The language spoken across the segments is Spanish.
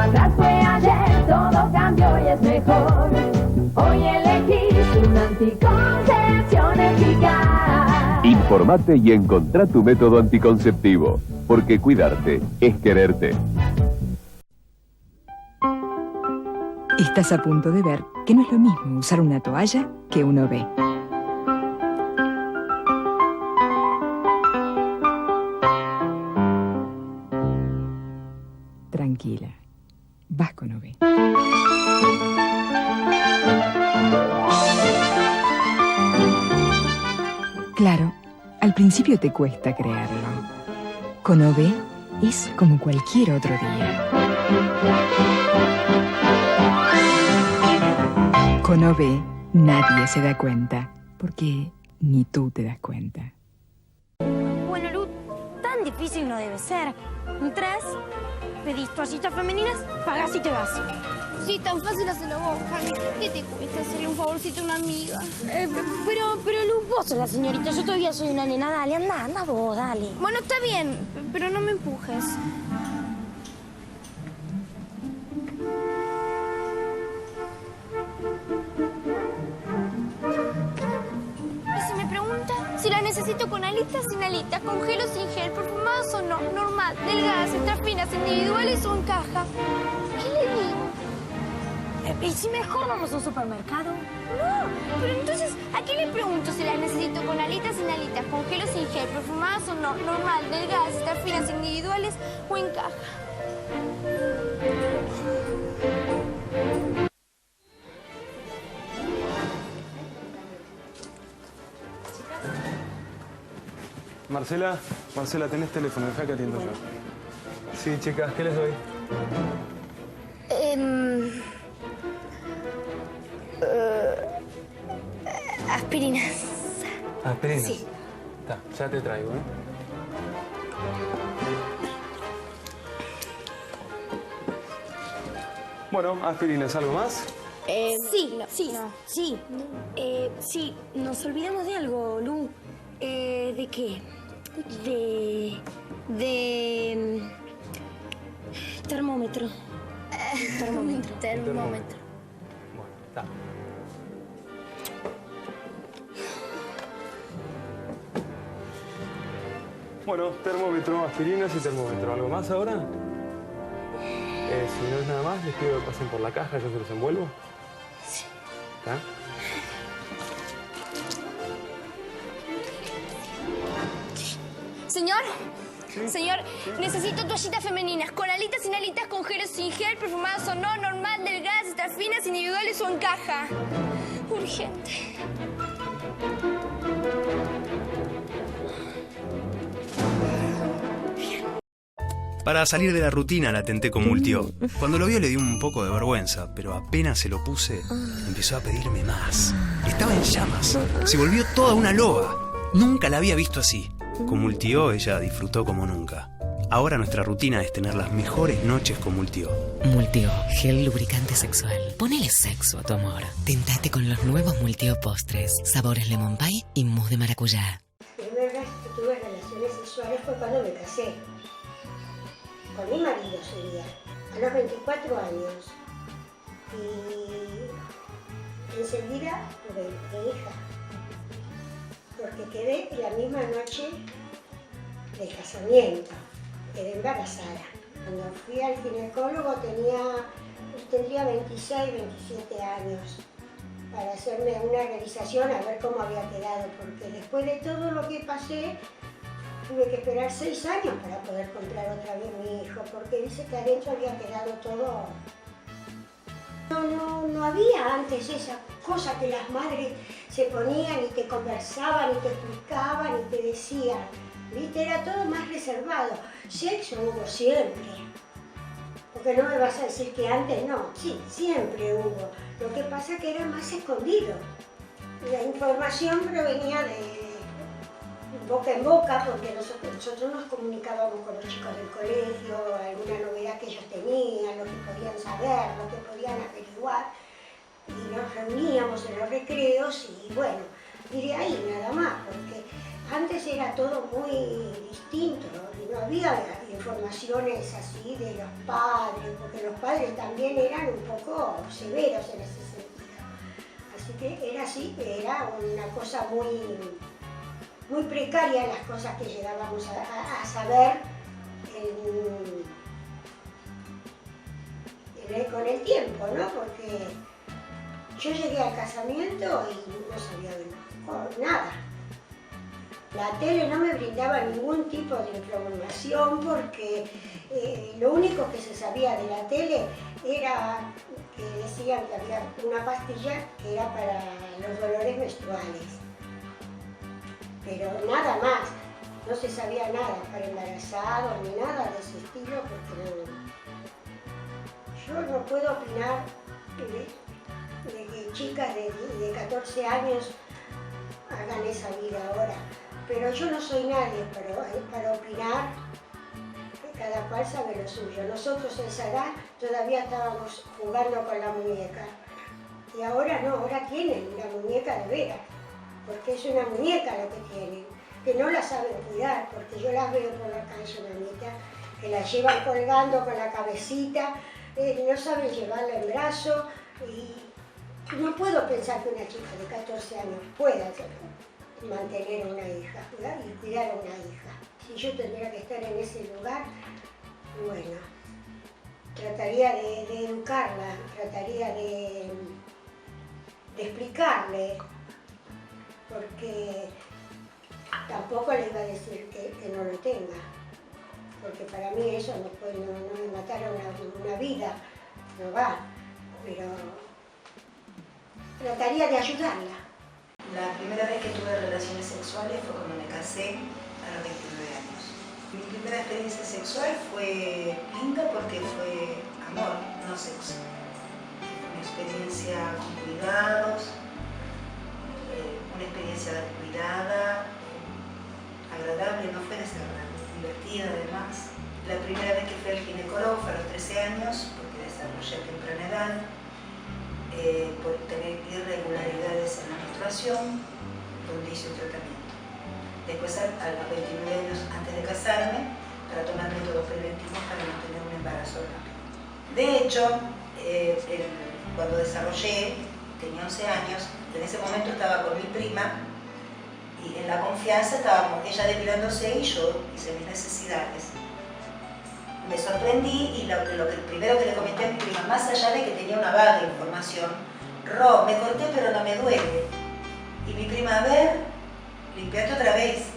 atrás fue ayer, todo cambió y es mejor. Hoy elegís una anticoncepción eficaz. Informate y encontrá tu método anticonceptivo, porque cuidarte es quererte. Estás a punto de ver que no es lo mismo usar una toalla que uno ve. Tranquila, vas con OB. Claro, al principio te cuesta creerlo. Con OB es como cualquier otro día. Con OB nadie se da cuenta, porque ni tú te das cuenta. Bueno, Lu, tan difícil no debe ser. Entras, pedís toallitas femeninas, pagás y te vas. Sí, tan fácil hacerlo vos, Cami. ¿Qué te cuesta hacerle un favorcito a una amiga? Pero Lu, vos sos la señorita, yo todavía soy una nena. Dale, anda vos, dale. Bueno, está bien, pero no me empujes. Y si me pregunta si las necesito con alitas, sin alitas, con gel o sin gel, perfumadas o no, normal, delgadas, extrafinas, individuales o en caja, ¿qué le digo? ¿Y si mejor vamos a un supermercado? No, pero entonces, ¿a quién le pregunto si las necesito con alitas, sin alitas, con gel o sin gel, perfumadas o no, normal, delgadas, extrafinas, individuales o en caja? Marcela, tenés teléfono, deja que atiendo yo. Sí, chicas, ¿qué les doy? Aspirinas. ¿Aspirinas? Sí. Está, ya te traigo, ¿eh? Bueno, aspirinas, ¿algo más? Sí, sí, nos olvidamos de algo, Lu. ¿De qué? De termómetro. Termómetro. Bueno, está. Bueno, termómetro, aspirinas y termómetro. ¿Algo más ahora? Si no es nada más, les pido que pasen por la caja, yo se los envuelvo. Sí. ¿Está? Señor, ¿Sí? señor, ¿Sí? necesito toallitas femeninas, con alitas, sin alitas, con gel o sin gel, perfumadas o no, normal, delgadas, extrafinas, individuales o en caja. Urgente. Para salir de la rutina la tenté con Multio. Cuando lo vio le dio un poco de vergüenza, pero apenas se lo puse, empezó a pedirme más. Estaba en llamas. Se volvió toda una loba. Nunca la había visto así. Con Multio ella disfrutó como nunca. Ahora nuestra rutina es tener las mejores noches con Multio. Multio, gel lubricante sexual. Ponele sexo a tu amor. Tentate con los nuevos Multio postres. Sabores lemon pie y mousse de maracuyá. La primera vez que tuve relaciones sexuales fue cuando me casé. Con mi marido sería, a los 24 años. Y enseguida tuve mi hija. Porque quedé la misma noche del casamiento. Quedé embarazada. Cuando fui al ginecólogo tendría 26, 27 años para hacerme una revisación a ver cómo había quedado, porque después de todo lo que pasé, tuve que esperar 6 años para poder comprar otra vez mi hijo, porque dice que adentro había quedado todo. No había antes esa cosa que las madres se ponían y te conversaban y te explicaban y te decían. ¿Viste? Era todo más reservado. Sexo hubo siempre. Porque no me vas a decir que antes no. Sí, siempre hubo. Lo que pasa es que era más escondido. La información provenía de boca en boca, porque nosotros nos comunicábamos con los chicos del colegio, alguna novedad que ellos tenían, lo que podían saber, lo que podían averiguar. Y nos reuníamos en los recreos y bueno, y de ahí nada más, porque antes era todo muy distinto, no había informaciones así de los padres, porque los padres también eran un poco severos en ese sentido. Así que era así, era una cosa muy precaria las cosas que llegábamos a saber con el tiempo, ¿no? Porque yo llegué al casamiento y no sabía nada. La tele no me brindaba ningún tipo de información porque lo único que se sabía de la tele era que decían que había una pastilla que era para los dolores menstruales. Pero nada más, no se sabía nada para embarazados ni nada de ese estilo porque yo no puedo opinar de que chicas de 14 años hagan esa vida ahora. Pero yo no soy nadie para opinar, cada cual sabe lo suyo. Nosotros en esa edad todavía estábamos jugando con la muñeca. Y ahora no, ahora tienen la muñeca de veras, porque es una muñeca lo que tienen, que no la saben cuidar, porque yo las veo por la calle, mamita, que la llevan colgando con la cabecita, no saben llevarla en brazo, y no puedo pensar que una chica de 14 años pueda mantener una hija y cuidar a una hija. Si yo tendría que estar en ese lugar, bueno, trataría de educarla, trataría de explicarle, porque tampoco le iba a decir que no lo tenga, porque para mí eso no me matar a una vida, no va, pero trataría de ayudarla. La primera vez que tuve relaciones sexuales fue cuando me casé a los 29 años. Mi primera experiencia sexual fue linda porque fue amor, no sexo. Una experiencia con cuidados, una experiencia cuidada, agradable, no fue desagradable, divertida además. La primera vez que fui al ginecólogo fue a los 13 años, porque desarrollé a temprana edad. Por tener irregularidades en la menstruación, donde hice un tratamiento. Después, a los 29 años antes de casarme, para tomar métodos preventivos para no tener un embarazo rápido. De hecho, cuando desarrollé, tenía 11 años, en ese momento estaba con mi prima y en la confianza estábamos ella depilándose y yo hice mis necesidades. Me sorprendí y lo primero que le comenté a mi prima, más allá de que tenía una vaga información, Ro, me corté pero no me duele. Y mi prima, a ver, limpiate otra vez.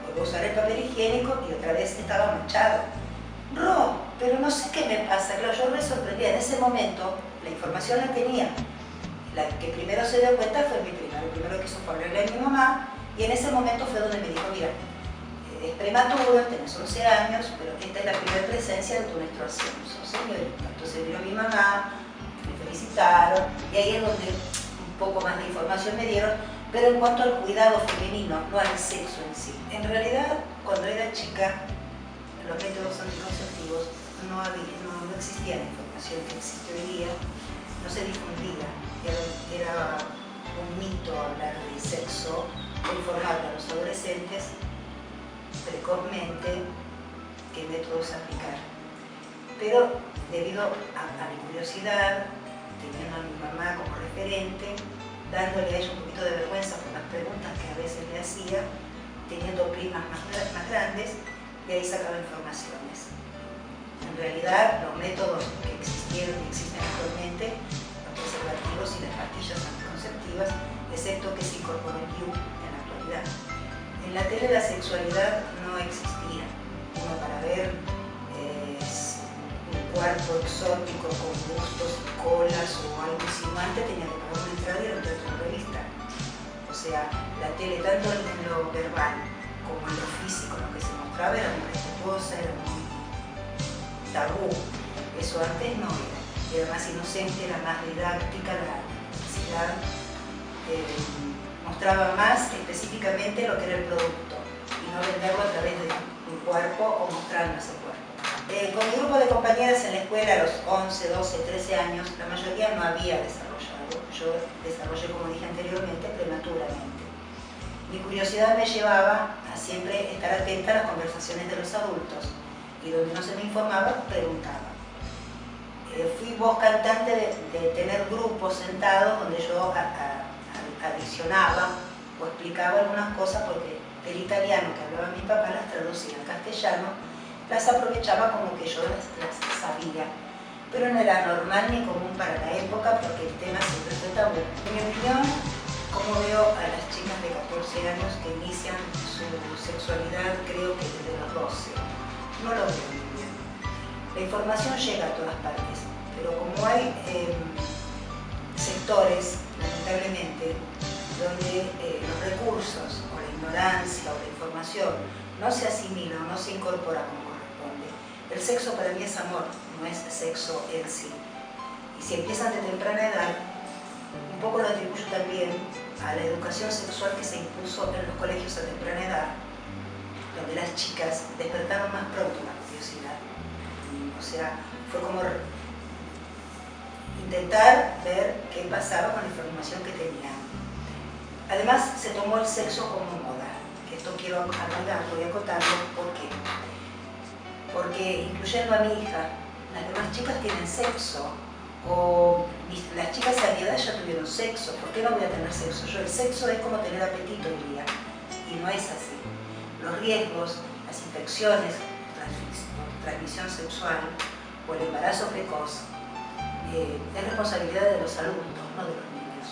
Volví a usar el papel higiénico y otra vez estaba manchado. Ro, pero no sé qué me pasa. Claro, yo me sorprendía. En ese momento, la información la tenía. La que primero se dio cuenta fue mi prima. Lo primero que hizo fue hablarle a mi mamá y en ese momento fue donde me dijo, mira, es prematuro, tenés 11 años, pero esta es la primera presencia de tu menstruación. Señorita. Entonces vino mi mamá, me felicitaron, y ahí es donde un poco más de información me dieron, pero en cuanto al cuidado femenino, no al sexo en sí. En realidad, cuando era chica, los métodos anticonceptivos no existía la información que existe hoy día, no se difundía, era un mito hablar de sexo, o informar a los adolescentes precozmente qué métodos aplicar. Pero debido a mi curiosidad, teniendo a mi mamá como referente, dándole a ella un poquito de vergüenza por las preguntas que a veces le hacía, teniendo primas más grandes, de ahí sacaba informaciones. En realidad, los métodos que existieron y existen actualmente, los preservativos y las pastillas anticonceptivas, excepto que se incorporó el DIU en la actualidad. En la tele la sexualidad no existía. Uno para ver un cuerpo exótico con bustos y colas o algo insinuante tenía que pagar una entrada y era un teatro de revista. O sea, la tele tanto en lo verbal como en lo físico, lo que se mostraba era muy respetuosa, era muy tabú. Eso antes no era. Era más inocente, era más didáctica, la publicidad mostraba más específicamente lo que era el producto y no venderlo a través de un cuerpo o mostrarlo ese cuerpo. Con mi grupo de compañeras en la escuela a los 11, 12, 13 años, la mayoría no había desarrollado. Yo desarrollé, como dije anteriormente, prematuramente. Mi curiosidad me llevaba a a siempre estar atenta a las conversaciones de los adultos y donde no se me informaba, preguntaba. Fui voz cantante de tener grupos sentados donde yo adicionaba o explicaba algunas cosas porque el italiano que hablaba mi papá las traducía al castellano, las aprovechaba como que yo las sabía. Pero no era normal ni común para la época porque el tema siempre fue tabú. En mi opinión, como veo a las chicas de 14 años que inician su sexualidad, creo que desde los 12. No lo veo muy bien. La información llega a todas partes, pero como hay sectores, lamentablemente, donde los recursos o la ignorancia o la información no se asimila o no se incorpora como corresponde. El sexo para mí es amor, no es sexo en sí. Y si empiezan de temprana edad, un poco lo atribuyo también a la educación sexual que se impuso en los colegios a temprana edad, donde las chicas despertaron más pronto la curiosidad. O sea, fue como intentar ver qué pasaba con la información que tenían. Además, se tomó el sexo como moda. Esto quiero aclarar, voy a acotarlo. ¿Por qué? Porque, incluyendo a mi hija, las demás chicas tienen sexo, o las chicas a mi edad ya tuvieron sexo. ¿Por qué no voy a tener sexo yo? El sexo es como tener apetito, diría, y no es así. Los riesgos, las infecciones, transmisión sexual o el embarazo precoz es responsabilidad de los adultos, no de los niños.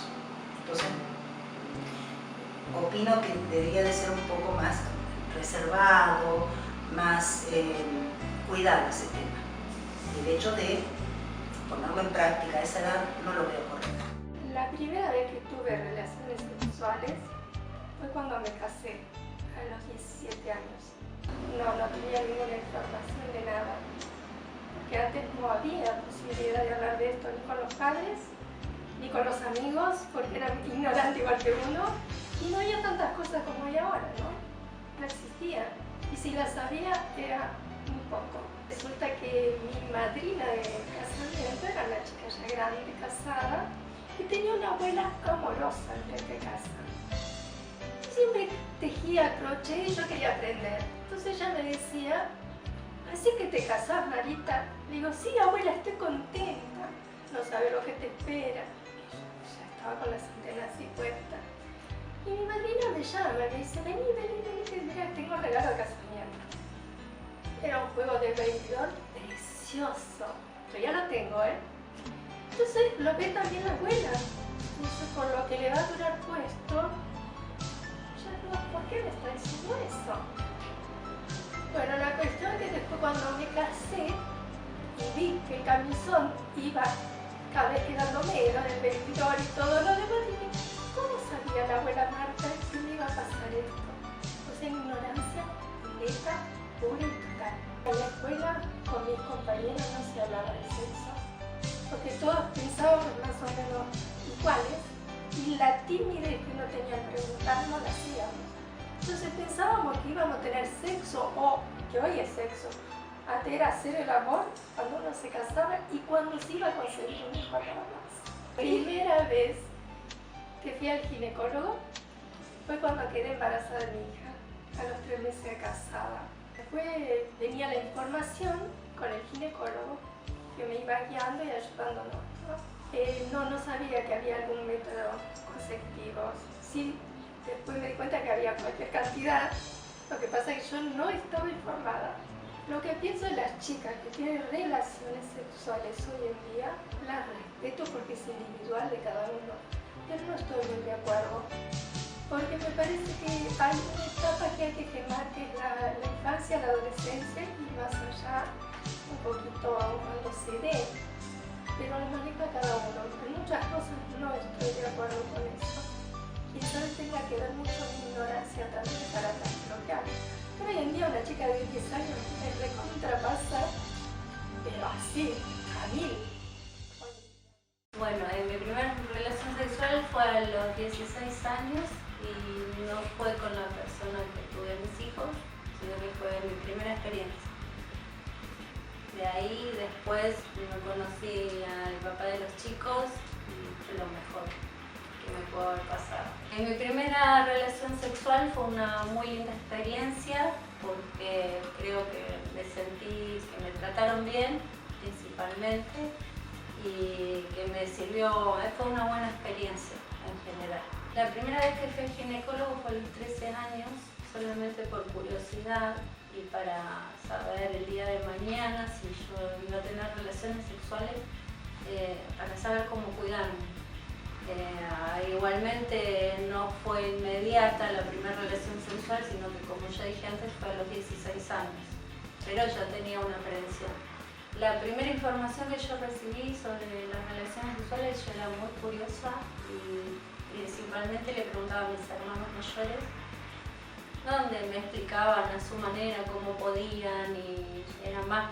Entonces, opino que debería de ser un poco más reservado, más cuidado ese tema. Y el hecho de ponerlo en práctica a esa edad no lo veo correcto. La primera vez que tuve relaciones sexuales fue cuando me casé, a los 17 años. No tenía ninguna información de nada, porque antes no había posibilidad de hablar de esto ni con los padres, ni con los amigos, porque eran ignorantes igual que uno, y no había tantas cosas como hay ahora, ¿no? No existían, y si las sabía era muy poco. Resulta que mi madrina de casamiento era una chica ya grande, casada, y tenía una abuela amorosa en de casa. Siempre tejía crochet y yo quería aprender. Entonces ella me decía, así que te casás, Marita. Le digo, sí, abuela, estoy contenta. No sabe lo que te espera. Ya estaba con las antenas así puestas. Y mi madrina me llama, me dice, vení, que mira, tengo regalo de casamiento. Era un juego de bailador precioso. Yo ya lo tengo, ¿eh? Entonces lo ve también la abuela. Entonces, por lo que le va a durar puesto, ¿por qué me está diciendo eso? Bueno, la cuestión es que después cuando me casé y vi que el camisón iba cada vez quedando menos, el vestidor y todo lo demás, dije, ¿cómo sabía la abuela Marta que me iba a pasar esto? O sea, ignorancia neta, pura y total. En la escuela con mis compañeros no se hablaba de sexo, porque todos pensábamos más o menos iguales. Y la timidez que uno tenía al preguntar no la hacíamos. Entonces pensábamos que íbamos a tener sexo, o que hoy es sexo, era hacer el amor cuando uno se casaba y cuando se iba a conseguir un hijo nada más. Primera vez que fui al ginecólogo fue cuando quedé embarazada de mi hija, a los 3 meses de casada. Después venía la información con el ginecólogo que me iba guiando y ayudándonos, ¿no? No sabía que había algún método conceptivo. Sí, después me di cuenta que había cualquier cantidad. Lo que pasa es que yo no estaba informada. Lo que pienso de las chicas que tienen relaciones sexuales hoy en día, las respeto porque es individual de cada uno, pero no estoy muy de acuerdo. Porque me parece que hay una etapa que hay que quemar, que es la infancia, la adolescencia y más allá un poquito cuando se dé. Pero lo maneja cada uno. En muchas cosas no estoy de acuerdo con eso. Quizás tenga que ver mucho mi ignorancia también para bloquear. Pero hoy en día una chica de 10 años me recontrapasa, pero así, a 1000. Bueno, mi primera relación sexual fue a los 16 años y no fue con la persona que tuve mis hijos, sino que fue mi primera experiencia. De ahí después me conocí al papá de los chicos y fue lo mejor que me pudo haber pasado. Mi primera relación sexual fue una muy linda experiencia porque creo que me sentí que me trataron bien, principalmente, y que me sirvió, fue una buena experiencia en general. La primera vez que fui al ginecólogo fue a los 13 años, solamente por curiosidad y para saber el día de mañana si yo iba a tener relaciones sexuales, para saber cómo cuidarme. Igualmente no fue inmediata la primera relación sexual, sino que, como ya dije antes, fue a los 16 años, pero ya tenía una prevención. La primera información que yo recibí sobre las relaciones sexuales, yo era muy curiosa y principalmente le preguntaba a mis hermanos mayores, donde me explicaban a su manera cómo podían y era más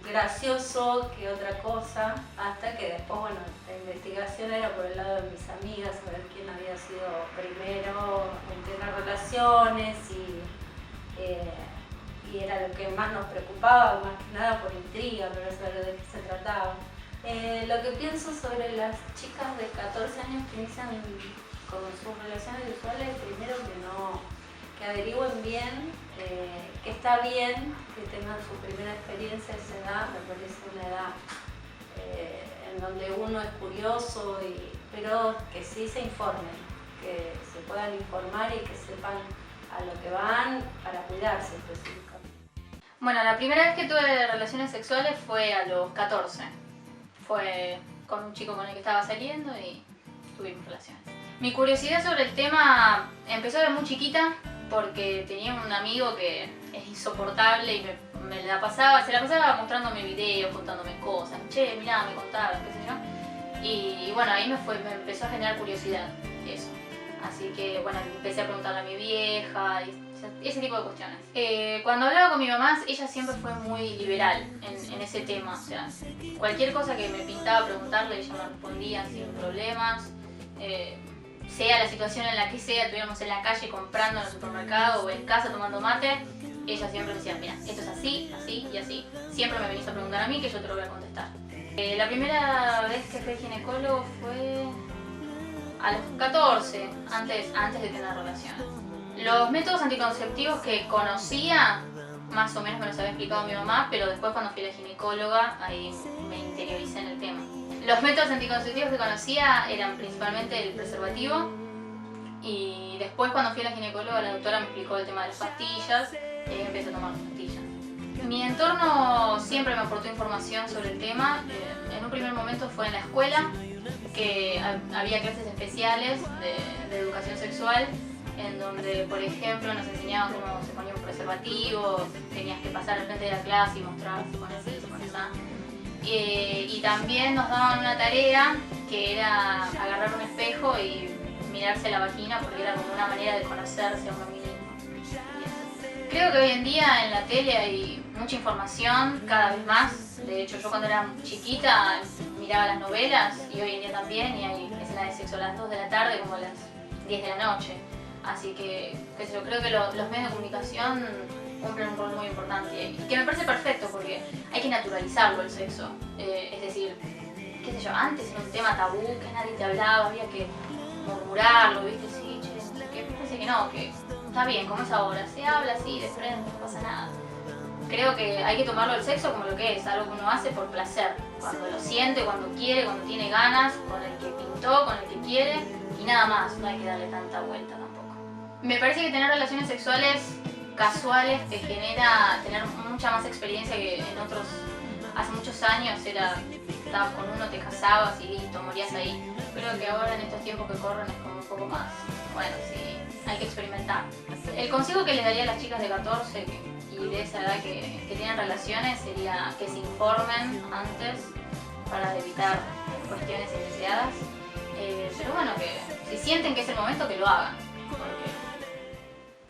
gracioso que otra cosa, hasta que después, bueno, la investigación era por el lado de mis amigas, saber quién había sido primero en tener relaciones y era lo que más nos preocupaba, más que nada por intriga, pero eso era de qué se trataba. Lo que pienso sobre las chicas de 14 años que inician con sus relaciones sexuales, primero que averigüen bien, que está bien que tengan su primera experiencia a esa edad, me parece una edad en donde uno es curioso, pero que sí se informen, que se puedan informar y que sepan a lo que van para cuidarse específicamente. Bueno, la primera vez que tuve relaciones sexuales fue a los 14. Fue con un chico con el que estaba saliendo y tuvimos relaciones. Mi curiosidad sobre el tema empezó de muy chiquita porque tenía un amigo que es insoportable y se la pasaba mostrándome videos, contándome cosas. Che, mirá, me contaba, qué sé yo. Y bueno, ahí me empezó a generar curiosidad eso. Así que bueno, empecé a preguntarle a mi vieja y ese tipo de cuestiones. Cuando hablaba con mi mamá, ella siempre fue muy liberal en ese tema. O sea, cualquier cosa que me pintaba preguntarle, ella me respondía sin problemas. Sea la situación en la que sea, estuviéramos en la calle comprando en el supermercado o en casa tomando mate, ella siempre decía, mira, esto es así, así y así. Siempre me venís a preguntar a mí que yo te lo voy a contestar. La primera vez que fui al ginecólogo fue a los 14, antes de tener relaciones. Los métodos anticonceptivos que conocía, más o menos me los había explicado mi mamá, pero después cuando fui a la ginecóloga, ahí me interioricé en el tema. Los métodos anticonceptivos que conocía eran principalmente el preservativo y después cuando fui a la ginecóloga la doctora me explicó el tema de las pastillas y ahí empecé a tomar las pastillas. Mi entorno siempre me aportó información sobre el tema. En un primer momento fue en la escuela, que había clases especiales de educación sexual en donde, por ejemplo, nos enseñaban cómo se ponía un preservativo, tenías que pasar al frente de la clase y mostrar si pones así, si pones así. Y también nos daban una tarea que era agarrar un espejo y mirarse la vagina porque era como una manera de conocerse a uno mismo. Creo que hoy en día en la tele hay mucha información, cada vez más. De hecho, yo cuando era chiquita miraba las novelas y hoy en día también, y hay escenas de sexo a las 2 de la tarde como a las 10 de la noche. Así que, yo creo que los medios de comunicación cumplen un rol muy importante y que me parece perfecto porque hay que naturalizarlo el sexo. Es decir, qué sé yo, antes era un tema tabú, que nadie te hablaba, había que murmurarlo, ¿viste? Sí, che, que parece que no, que está bien, como es ahora, se habla así, de frente, no pasa nada. Creo que hay que tomarlo el sexo como lo que es, algo que uno hace por placer, cuando lo siente, cuando quiere, cuando tiene ganas, con el que pintó, con el que quiere y nada más, no hay que darle tanta vuelta tampoco. Me parece que tener relaciones sexuales casuales te genera tener mucha más experiencia que en otros. Hace muchos años estabas con uno, te casabas y listo, morías ahí. Creo que ahora en estos tiempos que corren es como un poco más, bueno, sí, hay que experimentar. El consejo que les daría a las chicas de 14 y de esa edad que tienen relaciones sería que se informen antes para evitar cuestiones indeseadas. Pero bueno, que si sienten que es el momento, que lo hagan, porque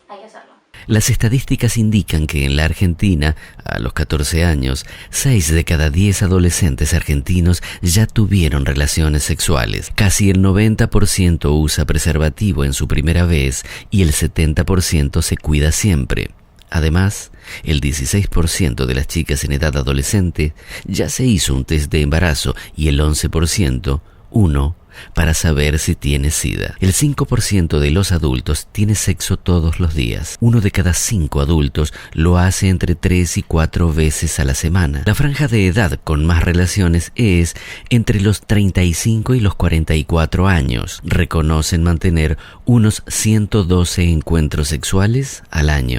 hay que hacerlo. Las estadísticas indican que en la Argentina, a los 14 años, 6 de cada 10 adolescentes argentinos ya tuvieron relaciones sexuales. Casi el 90% usa preservativo en su primera vez y el 70% se cuida siempre. Además, el 16% de las chicas en edad adolescente ya se hizo un test de embarazo y el 11% 1 para saber si tiene SIDA. El 5% de los adultos tiene sexo todos los días. 1 de cada 5 adultos lo hace entre 3 y 4 veces a la semana. La franja de edad con más relaciones es entre los 35 y los 44 años. Reconocen mantener unos 112 encuentros sexuales al año.